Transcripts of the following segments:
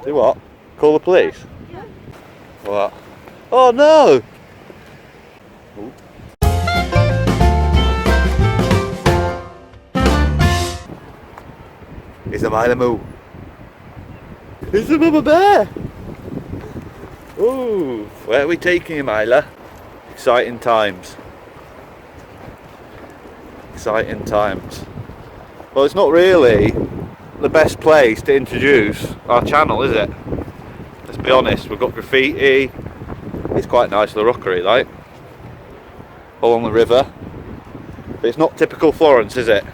Do what? Call the police? Yeah. What? Oh no! Ooh. It's a Maylamoo. It's a mama bear! Ooh, where are we taking you, Myla? Exciting times. Exciting times. Well, it's not really the best place to introduce our channel, is it? Let's be honest, we've got graffiti. It's quite nice, the rookery, like. Along the river. But it's not typical Florence, is it?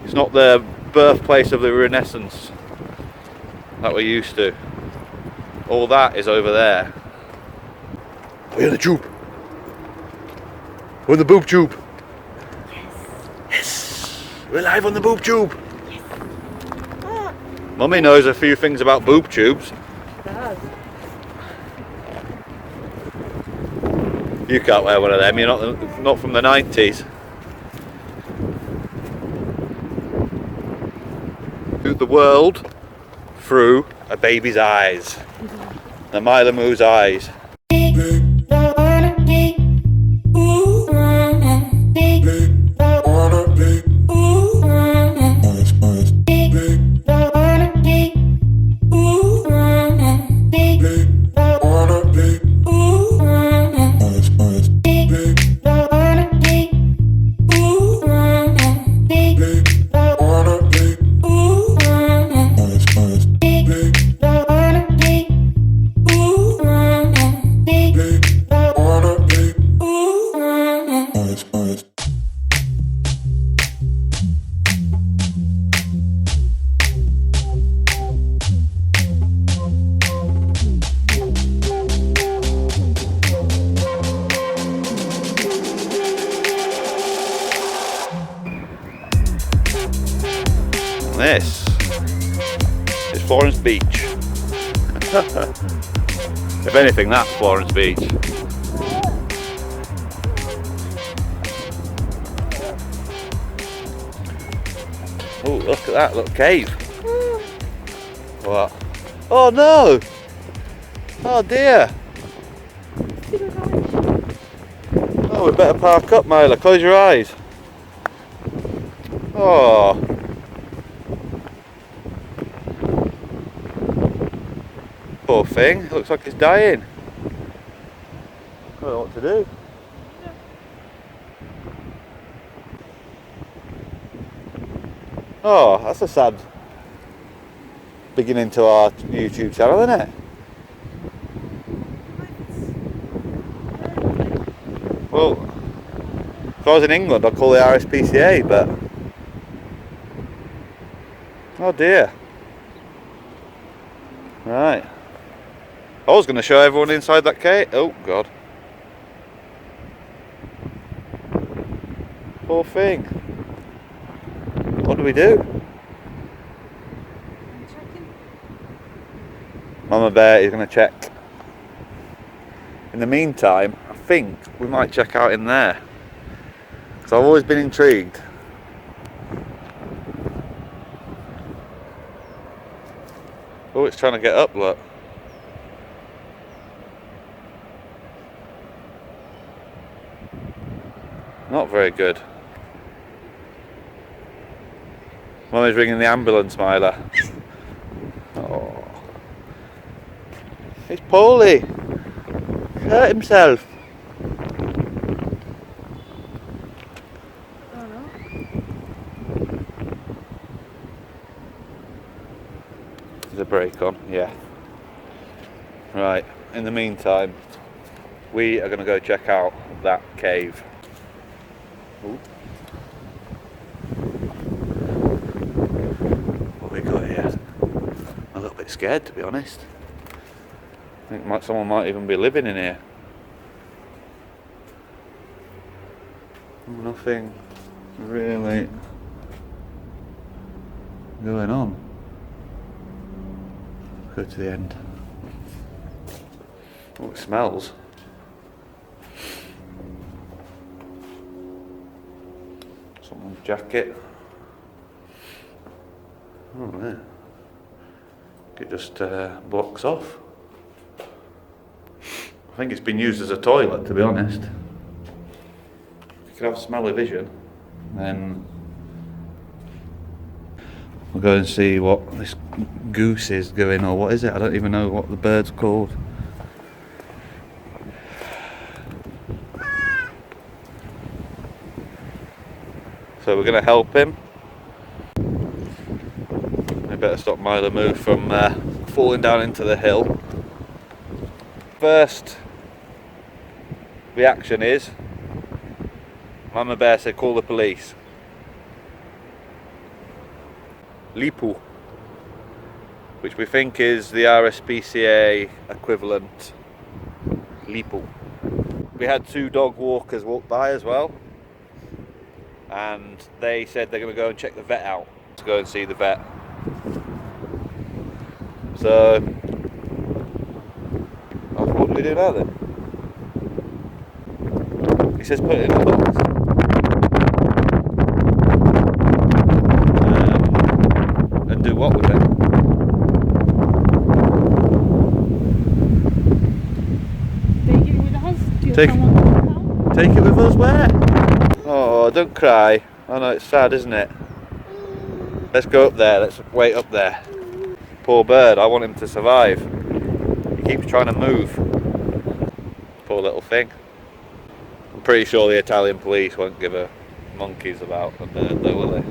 It's not the birthplace of the Renaissance that we're used to. All that is over there. We're in the tube. We're in the boob tube. Yes. We're live on the boob tube. Ah, Mummy knows a few things about boob tubes. does. You can't wear one of them. You're not from the 90s. To the world through a baby's eyes. The Maylamoo's eyes. This is Florence Beach. If anything, that's Florence Beach. Oh, look at that little cave. What? Oh no! Oh dear! Oh, we better park up, Myla. Close your eyes. Oh. Poor thing, it looks like it's dying. I don't know what to do. Oh, that's a sad beginning to our YouTube channel, isn't it? Well, if I was in England, I'd call the RSPCA, but... Oh dear. Right. I was going to show everyone inside that cave. Oh God. Poor thing. What do we do? I'm checking. Mama Bear is going to check. In the meantime, I think we might check out in there. Because I've always been intrigued. Oh, it's trying to get up, look. Not very good. Mummy's ringing the ambulance, Myla. Oh. It's Paulie. He hurt himself. Oh no. There's a brake on, yeah. Right, in the meantime, we are going to go check out that cave. Ooh. What we got here? I'm a little bit scared, to be honest. I think someone might even be living in here. Nothing really going on. Go to the end. Oh, it smells. Someone's jacket. Oh, yeah. It just blocks off. I think it's been used as a toilet, to be honest. If you could have smelly vision, then we'll go and see what this goose is doing, or what is it? I don't even know what the bird's called. So we're going to help him. We better stop Maylamoo from falling down into the hill. First reaction is, Mama Bear said call the police. Lipu, which we think is the RSPCA equivalent. Lipu. We had 2 dog walkers walk by as well, and they said they're going to go and check the vet out. Let's go and see the vet. So, what do we do now then? He says put it in the box. And do what with it? Take it with us? Do you Take- someone to come? Take it with us where? Oh, don't cry. I know it's sad, isn't it? Let's go up there. Let's wait up there. Poor bird. I want him to survive. He keeps trying to move. Poor little thing. I'm pretty sure the Italian police won't give a monkeys about a bird, though, will they? I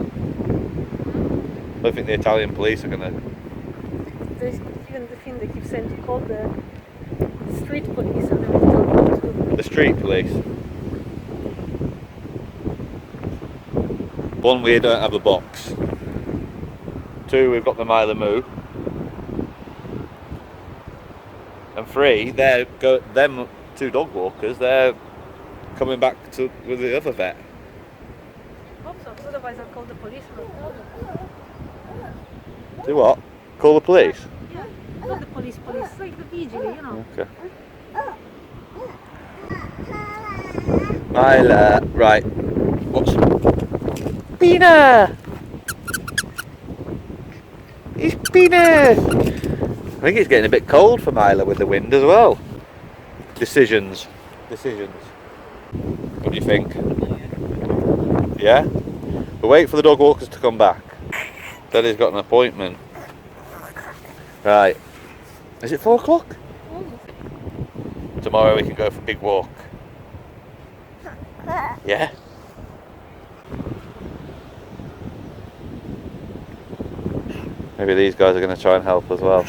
don't think the Italian police are going to. There's even the thing they keep saying to call the street police, and they will tell you to. The street police. One, we don't have a box. 2, we've got the Maylamoo. And 3, them 2 dog walkers, they're coming back with the other vet. Hope so, otherwise I'll call the police. Do what? Call the police? Yeah, not the police, like the vigil, you know. Okay. Myla, right. What's... Pina! It's Pina! I think it's getting a bit cold for Myla with the wind as well. Decisions. What do you think? Yeah? We'll wait for the dog walkers to come back. Daddy's got an appointment. Right. Is it 4 o'clock? Tomorrow we can go for a big walk. Yeah? Maybe these guys are going to try and help as well.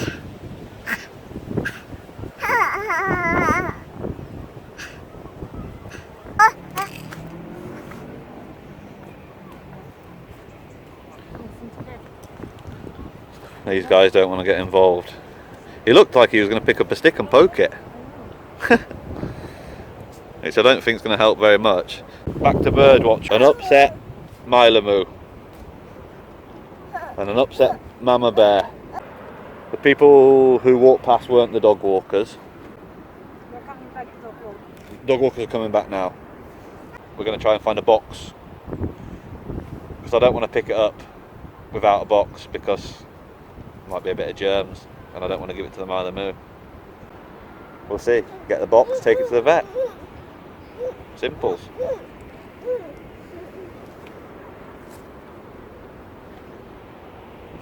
These guys don't want to get involved. He looked like he was going to pick up a stick and poke it. Which I don't think is going to help very much. Back to birdwatch. An upset Maylamoo. And an upset Mama Bear. The people who walked past weren't the dog walkers. They're coming back to dog walk. Dog walkers are coming back now. We're going to try and find a box. Because I don't want to pick it up without a box, because there might be a bit of germs and I don't want to give it to the Maylamoo. We'll see. Get the box, take it to the vet. Simples.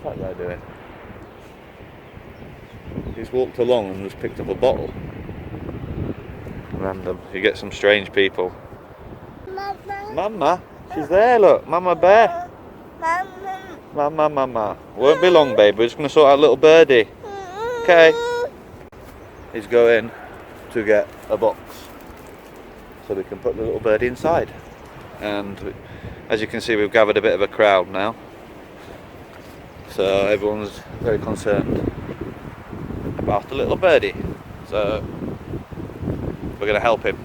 What's that guy doing? He's walked along and just picked up a bottle. Random. You get some strange people. Mama, she's there, look. Mama Bear. Mama. Won't be long, babe. We're just going to sort out little birdie. Okay. He's going to get a box so we can put the little birdie inside. And as you can see, we've gathered a bit of a crowd now. So everyone's very concerned about the little birdie. So we're going to help him.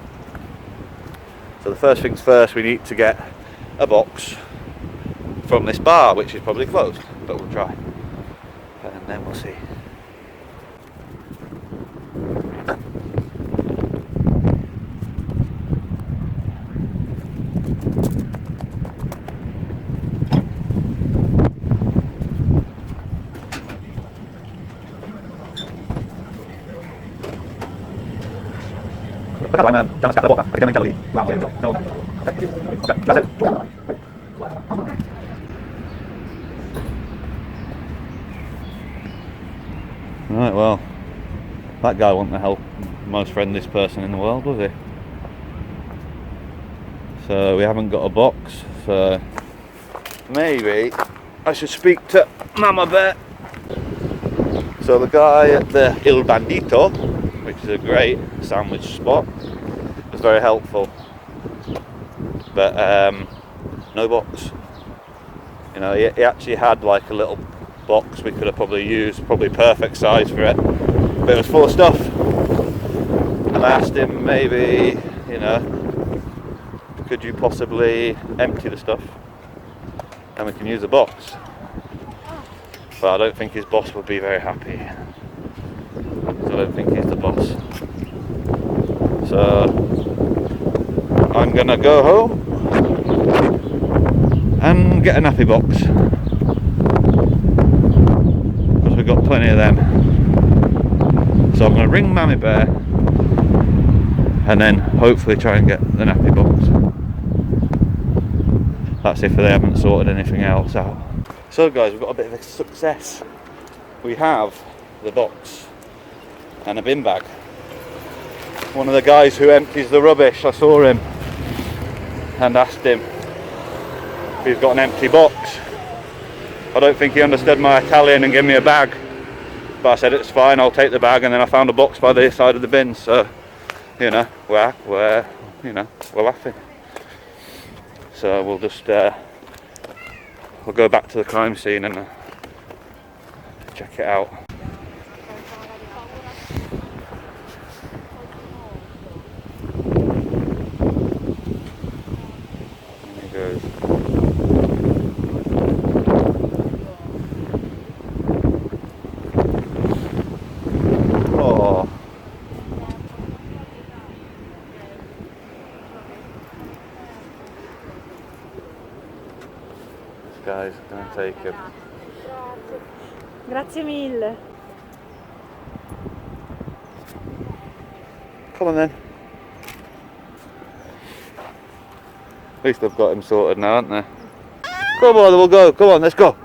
So the first things first, we need to get a box from this bar, which is probably closed, but we'll try. And then we'll see. Right, well, that guy wasn't the most friendliest person in the world, was he? So we haven't got a box, so maybe I should speak to Mama Bear. So the guy at the Il Bandito, which is a great sandwich spot, was very helpful, but no box. You know, he actually had like a little box we could have probably used, probably perfect size for it, but it was full of stuff. And I asked him, maybe, you know, could you possibly empty the stuff and we can use the box? But I don't think his boss would be very happy. So I don't think he's the boss. So I'm gonna go home and get a nappy box, because we've got plenty of them. So I'm gonna ring Mammy Bear and then hopefully try and get the nappy box. That's if they haven't sorted anything else out. So guys, we've got a bit of a success. We have the box and a bin bag. One of the guys who empties the rubbish, I saw him and asked him if he's got an empty box. I don't think he understood my Italian and gave me a bag, but I said it's fine, I'll take the bag, and then I found a box by the side of the bin. So, you know, we're laughing. So we'll just we'll go back to the crime scene and check it out. There he goes. Oh. This guy's gonna take him. Grazie mille. Come on then. At least they've got him sorted now, haven't they? Come on, we'll go. Come on, let's go.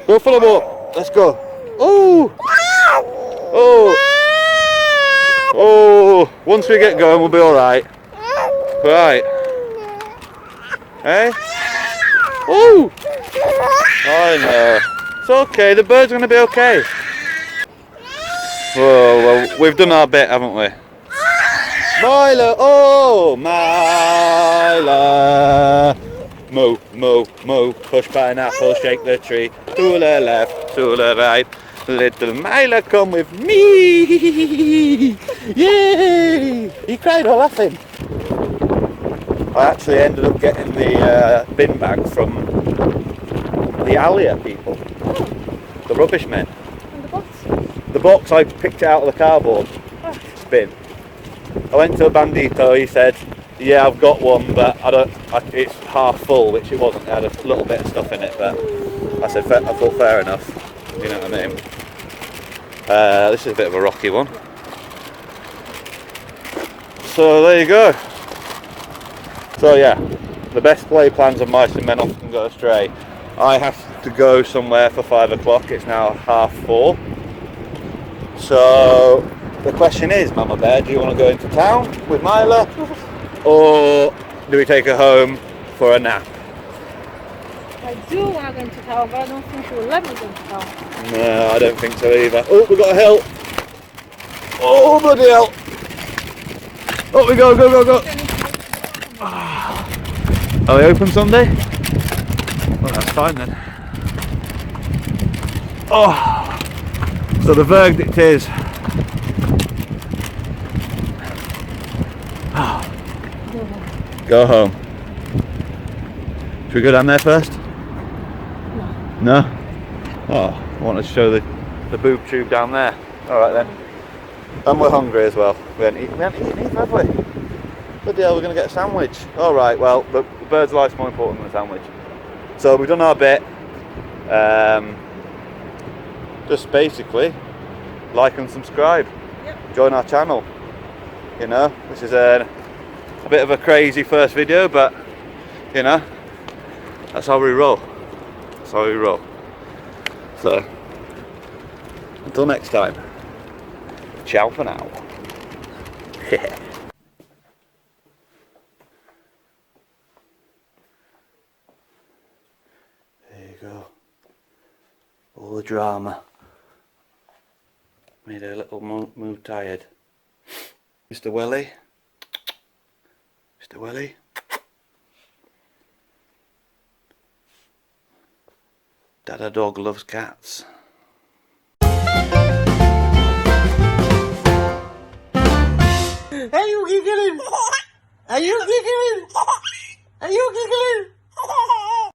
Go for the ball. Let's go. Oh! Oh! Oh! Once we get going, we'll be alright. Right. Hey? Oh! I know. It's okay, the bird's going to be okay. Whoa, well, we've done our bit, haven't we? Myla! Oh! Myla! Moo, moo, moo. Push pineapple, shake the tree. To the left, to the right. Little Myla, come with me! Yay! He cried all laughing. I actually ended up getting the bin bag from the Alia people, the rubbish men. And the box? The box, I picked it out of the cardboard bin. I went to a Bandito, he said, yeah, I've got one, but it's half full, which it wasn't. It had a little bit of stuff in it, but I said, I thought fair enough, you know what I mean. This is a bit of a rocky one. So there you go. So yeah, the best play plans of mice and men often go astray. I have to go somewhere for 5 o'clock, it's now 4:30. So the question is, Mama Bear, do you want to go into town with Myla? Or do we take her home for a nap? I do want to go into town, but I don't think she will let me go into town. No, I don't think so either. Oh, we got a hill. Oh, bloody hell. Oh, we go, go, go, go. Are they open Sunday? Well, that's fine then. Oh, so the verdict is go home. Should we go down there first? No? Oh, I wanted to show the boob tube down there. Alright then. And we're hungry as well. We haven't eaten either, have we? Bloody hell, we're going to get a sandwich. Alright, well, the bird's life's more important than the sandwich. So we've done our bit. Just basically like and subscribe. Yep. Join our channel. You know, this is a bit of a crazy first video, but you know, that's how we roll. That's how we roll. So, until next time, ciao for now. There you go. All the drama. Made a little move tired. Mr. Welly. Mr. Welly. Dada dog loves cats. Are you giggling? Are you giggling? Are you giggling?